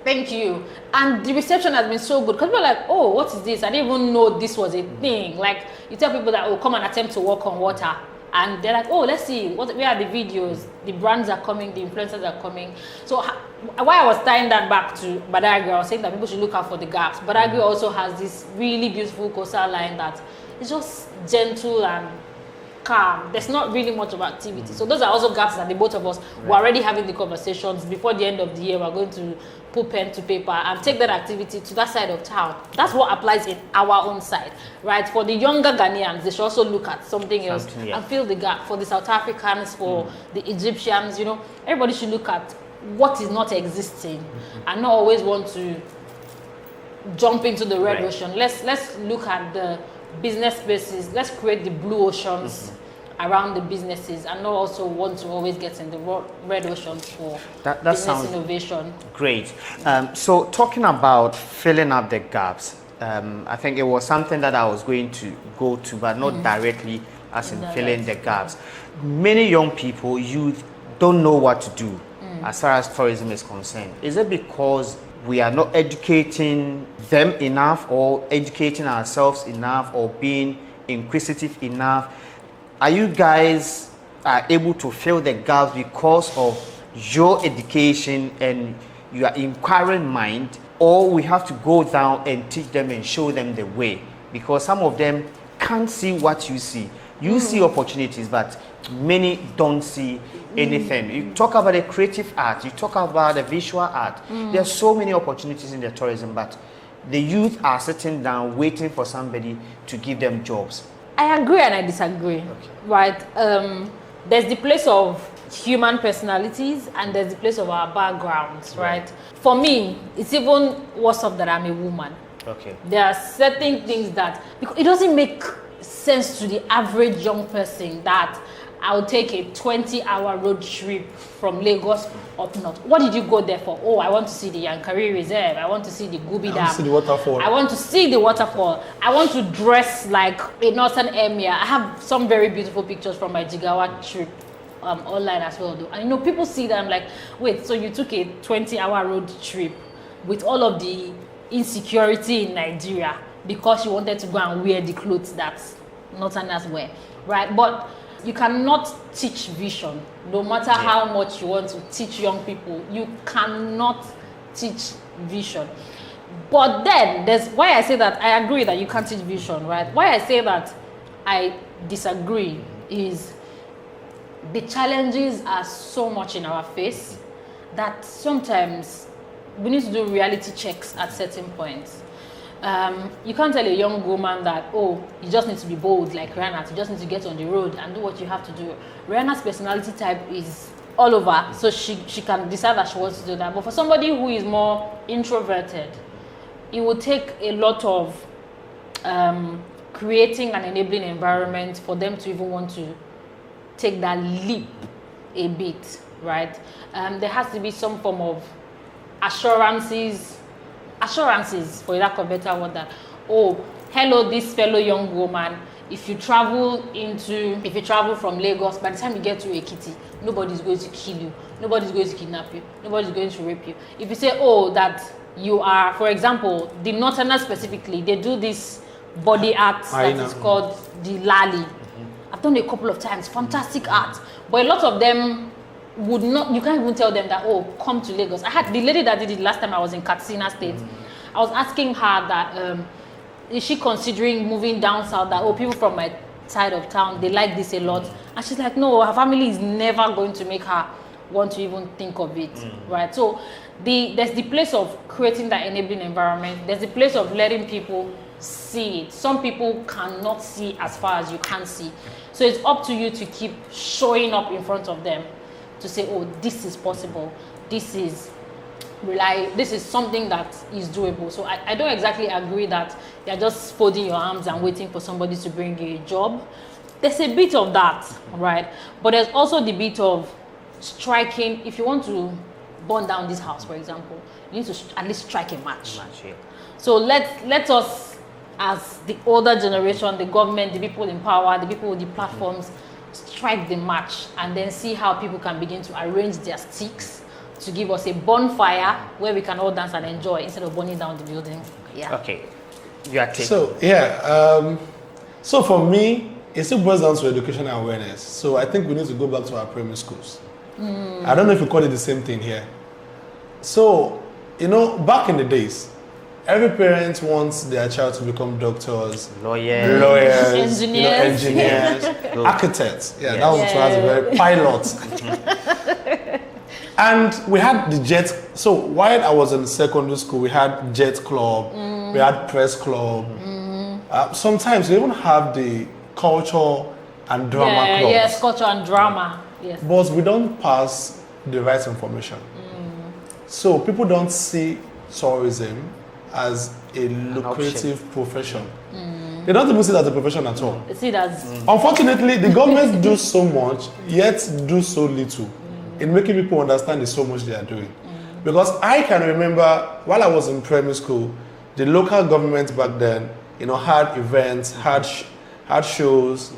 thank you. And the reception has been so good. Because people are like, oh, what is this? I didn't even know this was a thing. Like, you tell people that, oh, come and attempt to walk on water. And they're like, oh, let's see, where are the videos? The brands are coming, the influencers are coming. So why I was tying that back to Badagry, I was saying that people should look out for the gaps. Badagry also has this really beautiful coastal line that is just gentle and calm. There's not really much of activity. So those are also gaps that the both of us were already having the conversations. Before the end of the year, we're going to put pen to paper and take that activity to that side of town. That's what applies in our own side, right? For the younger Ghanaians, they should also look at something else and fill the gap. For the South Africans, for the Egyptians, everybody should look at what is not existing and not always want to jump into the red ocean. Let's look at the business spaces. Let's create the blue oceans around the businesses and not also want to always get in the red oceans for that business innovation. Great. So talking about filling up the gaps, I think it was something that I was going to go to, but not directly as in filling the gaps. Many young people, youth, don't know what to do as far as tourism is concerned. Is it because we are not educating them enough or educating ourselves enough or being inquisitive enough? Are you guys able to fill the gaps because of your education and your inquiring mind, or we have to go down and teach them and show them the way? Because some of them can't see what you see. You see opportunities, but many don't see anything. You talk about the creative art, you talk about the visual art. There are so many opportunities in the tourism, but the youth are sitting down waiting for somebody to give them jobs. I agree and I disagree, right? There's the place of human personalities and there's the place of our backgrounds, right? For me, it's even worse off that I'm a woman. Okay. There are certain things that, because it doesn't make sense to the average young person that I'll take a 20-hour road trip from Lagos up north. What did you go there for? Oh, I want to see the Yankari Reserve. I want to see the Gubi Dam. I want to see the waterfall. I want to see the waterfall. I want to dress like a northern emir. I have some very beautiful pictures from my Jigawa trip online as well, though. And people see that, I'm like, wait, so you took a 20-hour road trip with all of the insecurity in Nigeria. because she wanted to go and wear the clothes that Northerners wear, right? But you cannot teach vision. No matter how much you want to teach young people, you cannot teach vision. But then, there's why I say that I agree that you can't teach vision, right? Why I say that I disagree is the challenges are so much in our face that sometimes we need to do reality checks at certain points. You can't tell a young woman that, oh, you just need to be bold like Rihanna, you just need to get on the road and do what you have to do. Rihanna's personality type is all over, so she can decide that she wants to do that. But for somebody who is more introverted, it will take a lot of creating an enabling environment for them to even want to take that leap a bit, right? There has to be some form of assurances, for lack of a better word, that, oh, hello, this fellow young woman, if you travel from Lagos, by the time you get to Ekiti, nobody's going to kill you, nobody's going to kidnap you, nobody's going to rape you. If you say, oh, that you are, for example, the Northerners specifically, they do this body art that is called the Lali. I've done it a couple of times, fantastic art, but a lot of them would not, you can't even tell them that, oh, come to Lagos. I had the lady that did it last time I was in Katsina State. I was asking her that, is she considering moving down south, that, oh, people from my side of town, they like this a lot. And she's like, no, her family is never going to make her want to even think of it, right? So there's the place of creating that enabling environment. There's the place of letting people see it. Some people cannot see as far as you can see. So it's up to you to keep showing up in front of them to say, oh, this is possible, this is something that is doable. So I don't exactly agree that you're just folding your arms and waiting for somebody to bring you a job. There's a bit of that, right? But there's also the bit of striking. If you want to burn down this house, for example, you need to at least strike a match. So let us, as the older generation, the government, the people in power, the people with the platforms, strike the match and then see how people can begin to arrange their sticks to give us a bonfire where we can all dance and enjoy instead of burning down the building. Yeah. Okay. You are taking. So so for me, it still boils down to education and awareness. So I think we need to go back to our primary schools. I don't know if you call it the same thing here. So, back in the days, every parent wants their child to become doctors, lawyers, engineers, architects. Yeah, that was what I was very pilots. And we had the jet. So while I was in secondary school, we had jet club, we had press club. Sometimes we even have the culture and drama clubs. Yes, culture and drama. Yes. But we don't pass the right information. So people don't see tourism as a lucrative profession. They don't even see it as a profession at all. They see it as... Unfortunately, the government do so much, yet do so little in making people understand the so much they are doing. Because I can remember while I was in primary school, the local government back then, had events, had shows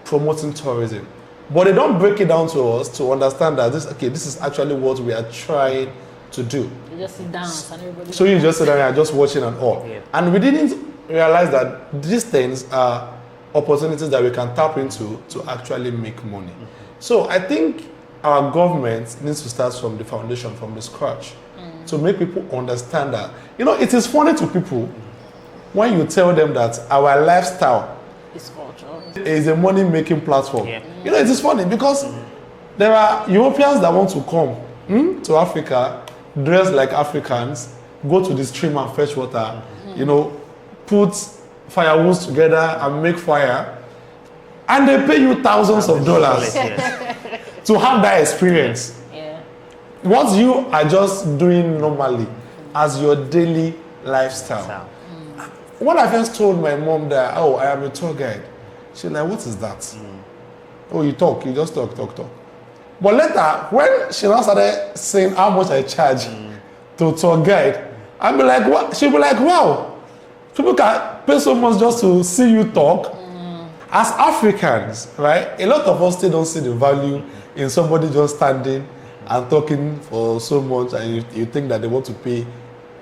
promoting tourism. But they don't break it down to us to understand that this is actually what we are trying to do. You just sit down and everybody... So you just sit down and just watching and all. Yeah. And we didn't realize that these things are opportunities that we can tap into to actually make money. So I think our government needs to start from the foundation, from the scratch, to make people understand that. It is funny to people when you tell them that our lifestyle is a money-making platform. Yeah. It is funny because there are Europeans that want to come to Africa, dress like Africans, go to the stream and fetch water, put firewood together and make fire, and they pay you thousands of dollars to have that experience. Yeah. What you are just doing normally as your daily lifestyle. When I first told my mom that, oh, I am a tour guide, she's like, what is that? Oh, you just talk. But later, when she now started saying how much I charge to tour guide, I'll be like, what? She'll be like, wow, people can pay so much just to see you talk. As Africans, right, a lot of us still don't see the value in somebody just standing and talking for so much, and you think that they want to pay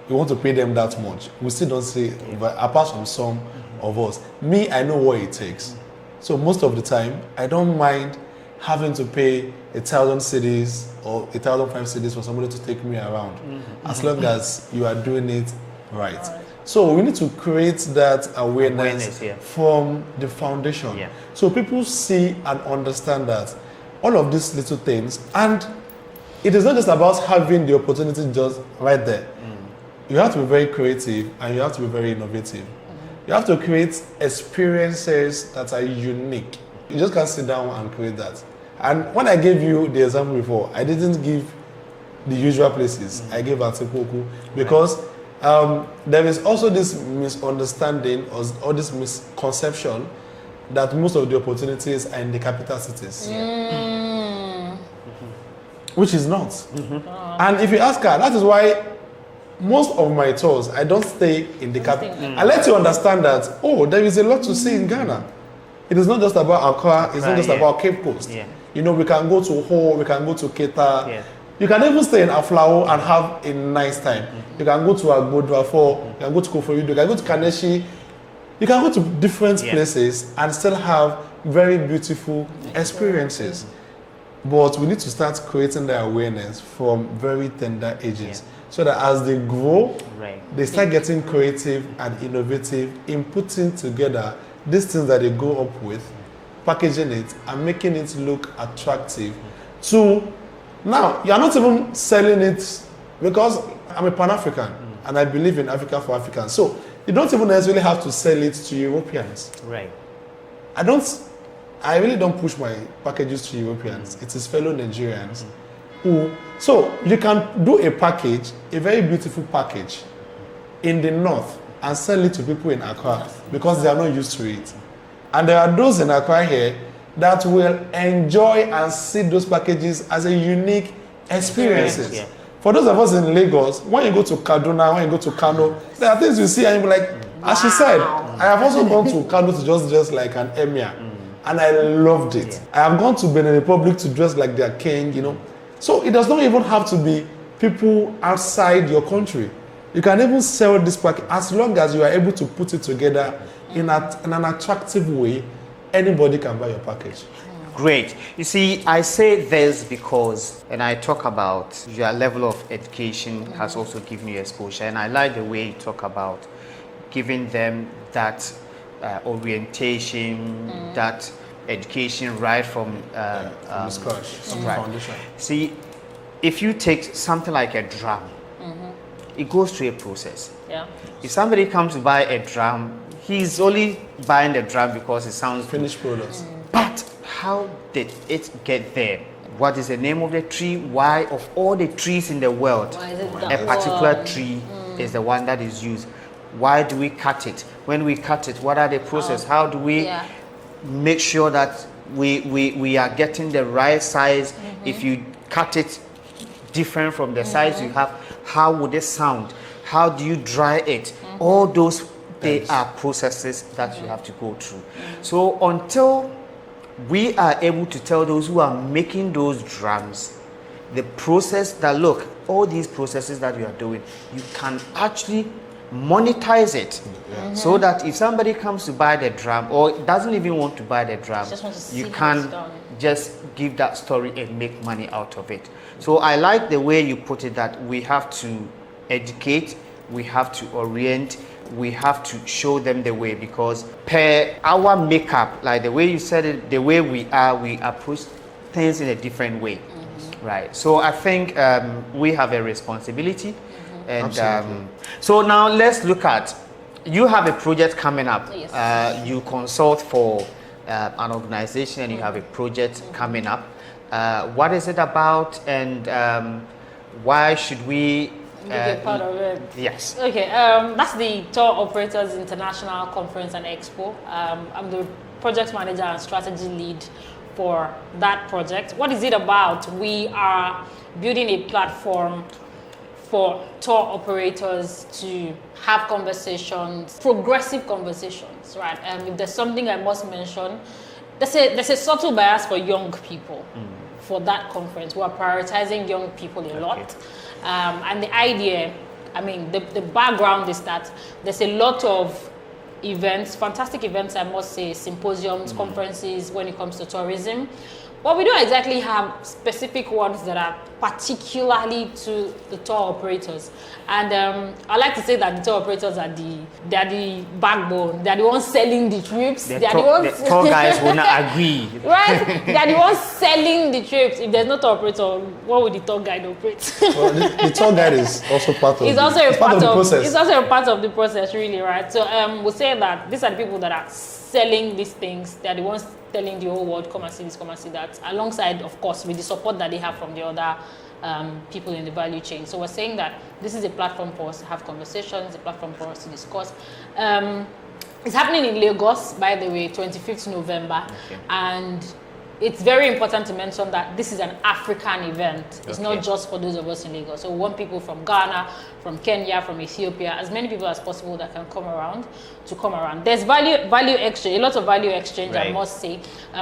we want to pay them that much. We still don't say, but apart from some of us, me, I know what it takes. So most of the time, I don't mind having to pay 1,000 cedis or 1,005 cedis for somebody to take me around, as long as you are doing it right. So we need to create that awareness from the foundation. Yeah. So people see and understand that all of these little things, and it is not just about having the opportunity just right there. You have to be very creative and you have to be very innovative. You have to create experiences that are unique. You just can't sit down and create that. And when I gave you the example before, I didn't give the usual places. I gave Atipoku because there is also this misunderstanding or this misconception that most of the opportunities are in the capital cities. Which is not. And if you ask her, that is why most of my tours, I don't stay in the capital. I let you understand that, there is a lot to see in Ghana. It is not just about Accra, it's not just about Cape Coast. You know, we can go to Ho, we can go to Keta. You can even stay in Aflao and have a nice time. You can go to Agbodwafo, you can go to Koforido, you can go to Kaneshi. You can go to different places and still have very beautiful experiences. But we need to start creating the awareness from very tender ages. So that as they grow, they start getting creative and innovative in putting together these things that they grow up with, packaging it and making it look attractive. To now, you're not even selling it, because I'm a Pan-African and I believe in Africa for Africans. So you don't even necessarily have to sell it to Europeans. I really don't push my packages to Europeans. It is fellow Nigerians who, so you can do a package, a very beautiful package in the north and sell it to people in Accra because they are not used to it. And there are those in Accra here that will enjoy and see those packages as a unique experiences. For those of us in Lagos, when you go to Kaduna, when you go to Kano, there are things you see and you'll be like, as she said, I have also gone to Kano to just dress like an emir. And I loved it. I have gone to Benin Republic to dress like their king, you know. So it does not even have to be people outside your country. You can even sell this package as long as you are able to put it together in an attractive way. Anybody can buy your package. Great. You see, I say this because, and I talk about your level of education has also given you exposure, and I like the way you talk about giving them that orientation, that education right from scratch, from the foundation. See, if you take something like a drum, it goes through a process. If somebody comes to buy a drum, he's only buying the drum because it sounds finished product. But how did it get there? What is the name of the tree? Why, of all the trees in the world, a particular tree is the one that is used? Why do we cut it? When we cut it, what are the process? How do we make sure that we are getting the right size? If you cut it different from the size you have, how would it sound? How do you dry it? All those, they are processes that you have to go through. So until we are able to tell those who are making those drums the process that, look, all these processes that you are doing, you can actually monetize it, so that if somebody comes to buy the drum or doesn't even want to buy the drum, you can just give that story and make money out of it. So I like the way you put it, that we have to educate, we have to orient, we have to show them the way, because per our makeup, like the way you said it, the way we approach things in a different way, right? So I think we have a responsibility. And so now let's look at, you have a project coming up. You consult for an organization and you have a project coming up. What is it about, and why should we be a part of it? Yes. Okay, that's the Tour Operators International Conference and Expo. I'm the project manager and strategy lead for that project. What is it about? We are building a platform for tour operators to have conversations, progressive conversations, right? If there's something I must mention, there's a subtle bias for young people for that conference. We are prioritizing young people a lot. And the idea I mean, the background is that there's a lot of events, fantastic events, I must say, symposiums, conferences when it comes to tourism. But we don't exactly have specific ones that are particularly to the tour operators. And I like to say that the tour operators are the backbone. They're the ones selling the trips. The tour guys will not agree. Right? They're the ones selling the trips. If there's no tour operator, what would the tour guide operate? Well, the tour guide is also part of It's also a part of the process. It's also a part of the process, really, right? So we'll say that these are the people that are selling these things. They're the ones telling the whole world, come and see this, come and see that, alongside, of course, with the support that they have from the other people in the value chain. So we're saying that this is a platform for us to have conversations, a platform for us to discuss. It's happening in Lagos, by the way, 25th November. Okay. And it's very important to mention that this is an African event. It's not just for those of us in Lagos. So we want people from Ghana, from Kenya, from Ethiopia, as many people as possible that can come around to come around. There's value exchange, a lot of value exchange, I must say.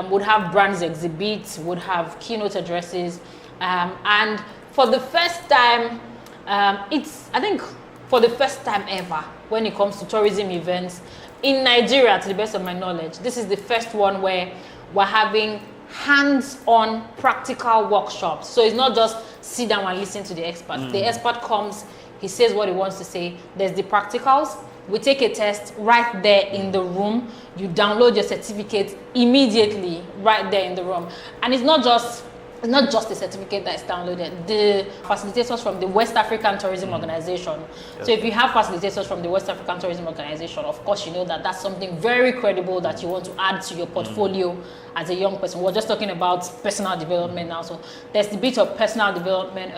Would have brands exhibits, would have keynote addresses. And for the first time, I think for the first time ever, when it comes to tourism events in Nigeria, to the best of my knowledge, this is the first one where we're having hands-on practical workshops. So it's not just sit down and listen to the expert. The expert comes, he says what he wants to say. There's the practicals. We take a test right there in the room. You download your certificate immediately right there in the room. And it's not just a certificate that is downloaded. The facilitators from the West African Tourism Organization. So if you have facilitators from the West African Tourism Organization, of course you know that that's something very credible that you want to add to your portfolio as a young person. We're just talking about personal development now. So there's the bit of personal development.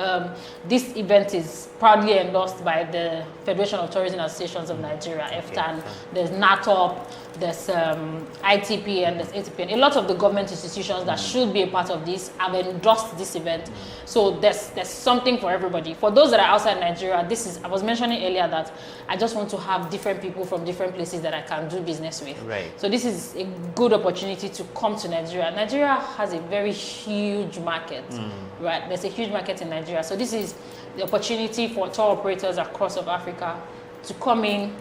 This event is proudly endorsed by the Federation of Tourism Associations of Nigeria, FTAN. There's NATOP, there's ITP, and there's ATP. And a lot of the government institutions that should be a part of this have endorsed this event. So there's something for everybody. For those that are outside Nigeria, I was mentioning earlier that I just want to have different people from different places that I can do business with. Right. So this is a good opportunity to come to Nigeria. Nigeria has a very huge market, right? There's a huge market in Nigeria. So this is the opportunity for tour operators across of Africa to come in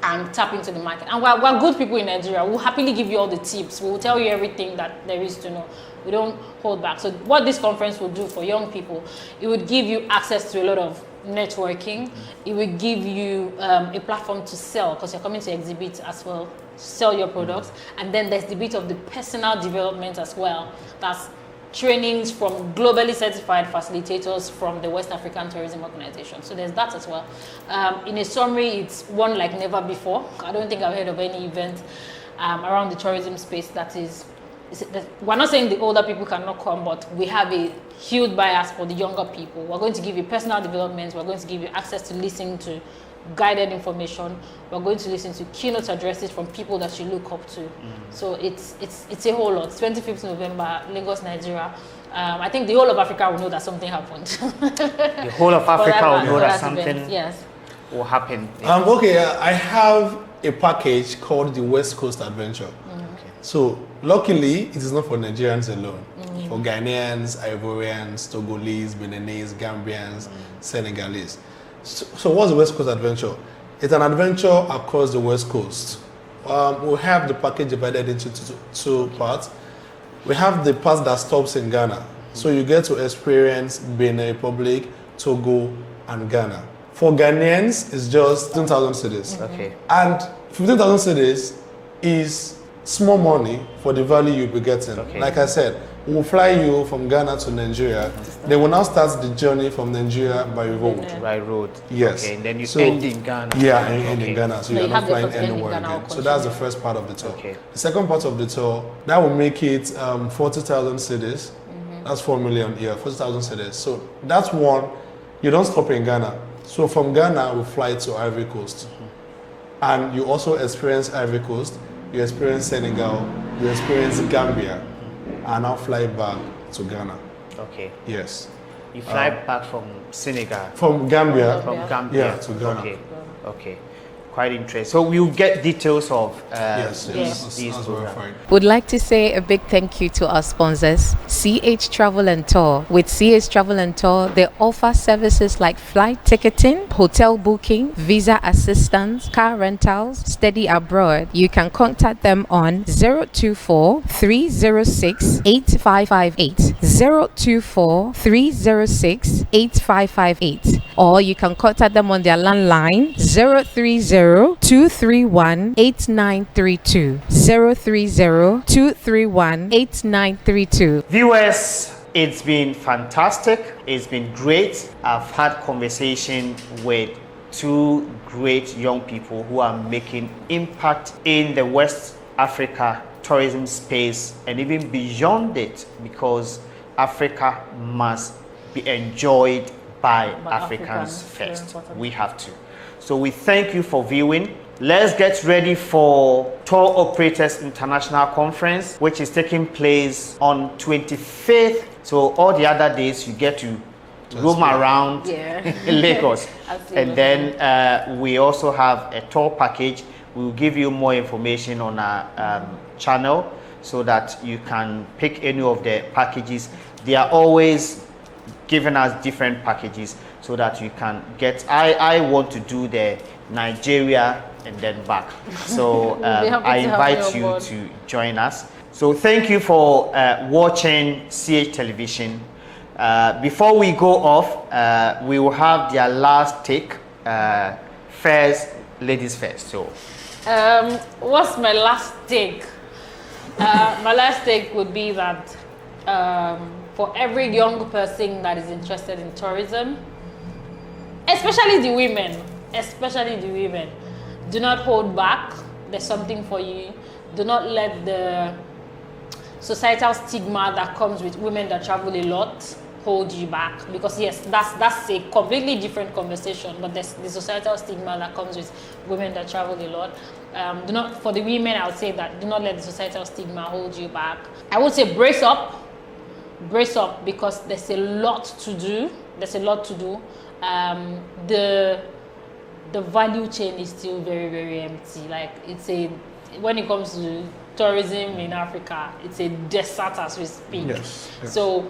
and tap into the market. And we're good people in Nigeria. We'll happily give you all the tips. We'll tell you everything that there is to know. We don't hold back. So what this conference will do for young people, it would give you access to a lot of networking. It will give you a platform to sell, because you're coming to exhibit as well, sell your products. And then there's the bit of the personal development as well. That's trainings from globally certified facilitators from the West African Tourism Organization. So there's that as well. In a summary, it's one like never before. I don't think I've heard of any event around the tourism space that is, we're not saying the older people cannot come, but we have a huge bias for the younger people. We're going to give you personal development. We're going to give you access to listening to guided information. We're going to listen to keynote addresses from people that you look up to. So it's a whole lot. 25th November, Lagos, Nigeria. I think the whole of Africa will know that something happened. The whole of Africa will know that something will happen. Okay, I have a package called the West Coast Adventure. So luckily, it is not for Nigerians alone. For Ghanaians, Ivorians, Togolese, Beninese, Gambians, Senegalese. So what's the West Coast Adventure? It's an adventure across the West Coast. We have the package divided into two parts. We have the part that stops in Ghana. So you get to experience Benin Republic, Togo, and Ghana. For Ghanaians, it's just 15,000 cedis. Okay. And 15,000 cedis is small money for the value you'll be getting. Okay. Like I said, we'll fly you from Ghana to Nigeria. They will now start the journey from Nigeria by road. By road. Yes. Okay, and then you end in Ghana. Yeah, and end in Ghana. So No, you're you not have the flying opportunity anywhere in Ghana again. or So that's the first part of the tour. Okay. The second part of the tour, that will make it 40,000 cedis. That's 4 million, 40,000 cedis. So that's one. You don't stop in Ghana. So from Ghana, we fly to Ivory Coast. And you also experience Ivory Coast. You experience Senegal. You experience Gambia. And now fly back to Ghana. Okay. Yes. You fly back from Senegal. From Gambia. From Gambia. Yeah, to Ghana. Okay. Okay. quite interesting. So we'll get details of Yes, these that's programs. verified. Would like to say a big thank you to our sponsors, CH Travel and Tour. With CH Travel and Tour, they offer services like flight ticketing, hotel booking, visa assistance, car rentals, study abroad. You can contact them on 024 306 8558, 024 306 8558, or you can contact them on their landline 030 231 8932, 030 231 8932. Viewers, it's been fantastic. It's been great. I've had conversation with two great young people who are making impact in the West Africa tourism space and even beyond it, because Africa must be enjoyed by Africans first. We have to. So we thank you for viewing. Let's get ready for Tour Operators International Conference, which is taking place on 25th. So all the other days you get to roam around Lagos. And then we also have a tour package. We'll give you more information on our channel so that you can pick any of the packages. They are always giving us different packages so that you can get. I want to do the Nigeria and then back. So I invite you to join us. So thank you for watching CH Television. Before we go off, we will have their last take. First, ladies first. So, what's my last take? My last take would be that for every young person that is interested in tourism, especially the women, do not hold back. There's something for you. Do not let the societal stigma that comes with women that travel a lot hold you back, because yes, that's a completely different conversation, but there's the societal stigma that comes with women that travel a lot. For the women, I would say that do not let the societal stigma hold you back. I would say brace up, because there's a lot to do. The value chain is still very, very empty. Like when it comes to tourism in Africa, it's a desert as we speak. Yes. So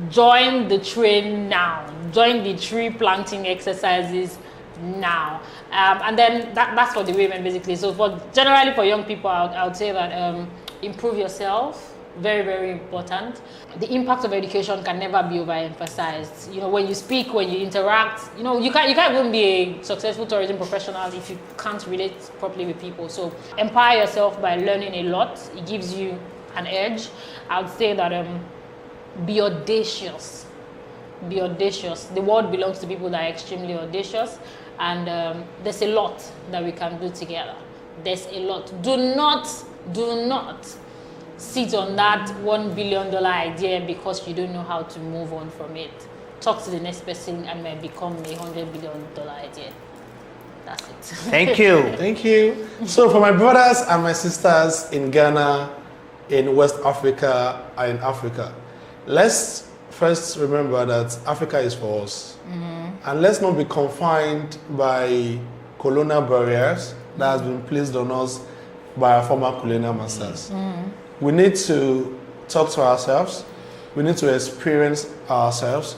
join the train now. Join the tree planting exercises now. And then that's for the women basically. So generally for young people, I would say that improve yourself. Very, very important. The impact of education can never be overemphasized. When you speak, when you interact, you can't even be a successful tourism professional if you can't relate properly with people. So empower yourself by learning a lot. It gives you an edge. I would say that be audacious. Be audacious. The world belongs to people that are extremely audacious, and there's a lot that we can do together. There's a lot. Do not sit on that $1 billion idea because you don't know how to move on from it. Talk to the next person and might become a $100 billion idea. That's it. thank you. Thank you. So for my brothers and my sisters in Ghana, in West Africa, and in Africa, let's first remember that Africa is for us. And let's not be confined by colonial barriers that has been placed on us by our former colonial masters. We need to talk to ourselves. We need to experience ourselves.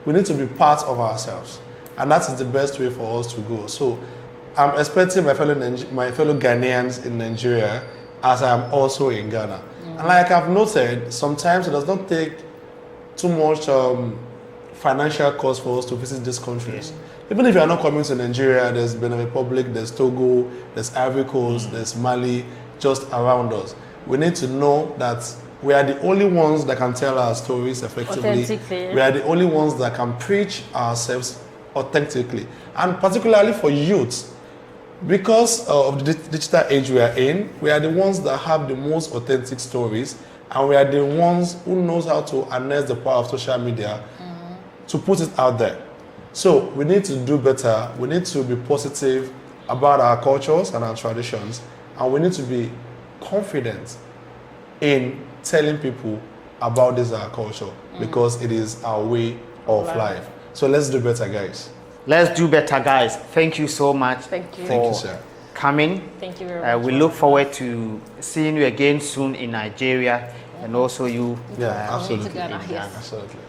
We need to be part of ourselves. And that is the best way for us to go. So I'm expecting my fellow Ghanaians in Nigeria as I am also in Ghana. And like I've noted, sometimes it does not take too much financial cost for us to visit these countries. Even if you are not coming to Nigeria, there's Benin Republic, there's Togo, there's Ivory Coast, there's Mali, just around us. We need to know that we are the only ones that can tell our stories effectively. Authentically. We are the only ones that can preach ourselves authentically. And particularly for youth, because of the digital age we are in, we are the ones that have the most authentic stories, and we are the ones who knows how to harness the power of social media to put it out there. So we need to do better. We need to be positive about our cultures and our traditions, and we need to be confident in telling people about this our culture, because it is our way of life. So let's do better, guys. Let's do better, guys. Thank you so much. Thank you. Thank you, sir. coming. Thank you very much. We look forward to seeing you again soon in Nigeria, and also you. Yeah, absolutely. Together, yes. Absolutely.